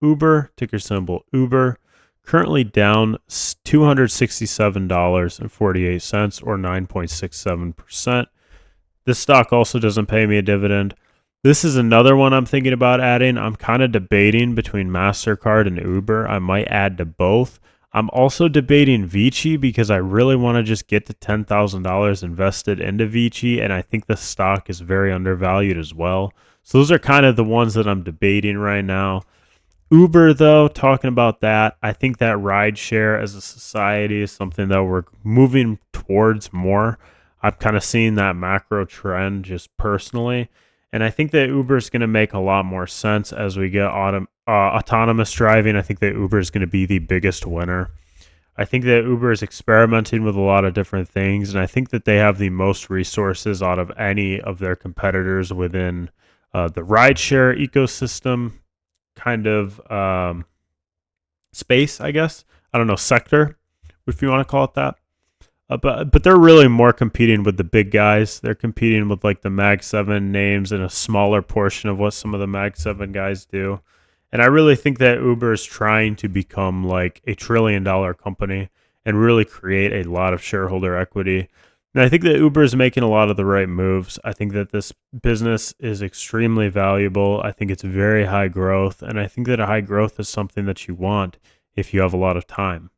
Uber, ticker symbol Uber, currently down $267.48 or 9.67%. This stock also doesn't pay me a dividend. This is another one I'm thinking about adding. I'm kind of debating between MasterCard and Uber. I might add to both. I'm also debating Vici because I really want to just get to $10,000 invested into Vici, and I think the stock is very undervalued as well. So those are kind of the ones that I'm debating right now. Uber, though, talking about that, I think that ride share as a society is something that we're moving towards more. I'm kind of seeing that macro trend just personally. And I think that Uber is going to make a lot more sense as we get autonomous driving. I think that Uber is going to be the biggest winner. I think that Uber is experimenting with a lot of different things, and I think that they have the most resources out of any of their competitors within the rideshare ecosystem kind of space, I guess. I don't know, sector, if you want to call it that. But they're really more competing with the big guys. They're competing with like the Mag 7 names and a smaller portion of what some of the Mag 7 guys do. And I really think that Uber is trying to become like a $1 trillion company and really create a lot of shareholder equity. And I think that Uber is making a lot of the right moves. I think that this business is extremely valuable. I think it's very high growth. And I think that a high growth is something that you want if you have a lot of time.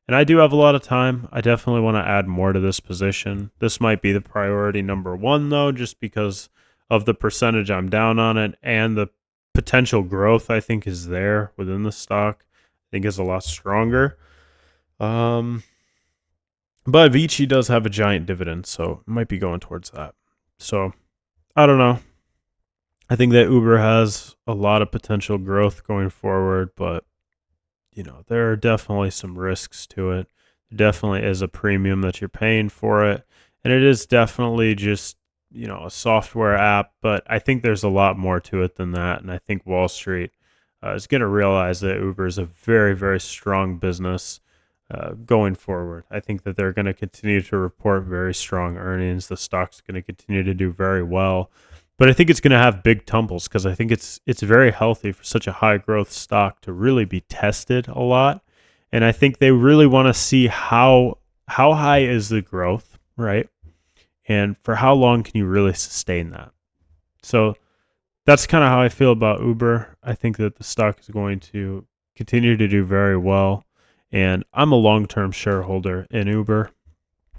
And I do have a lot of time. I definitely want to add more to this position. This might be the priority number one, though, just because of the percentage I'm down on it and the potential growth I think is there within the stock. I think is a lot stronger. But Vici does have a giant dividend, so it might be going towards that. So I don't know. I think that Uber has a lot of potential growth going forward, but there are definitely some risks to it. There definitely is a premium that you're paying for it. And it is definitely just, a software app, but I think there's a lot more to it than that. And I think Wall Street is going to realize that Uber is a very, very strong business going forward. I think that they're going to continue to report very strong earnings. The stock's going to continue to do very well. But I think it's going to have big tumbles because I think it's very healthy for such a high growth stock to really be tested a lot. And I think they really want to see how high is the growth, right? And for how long can you really sustain that? So that's kind of how I feel about Uber. I think that the stock is going to continue to do very well. And I'm a long-term shareholder in Uber.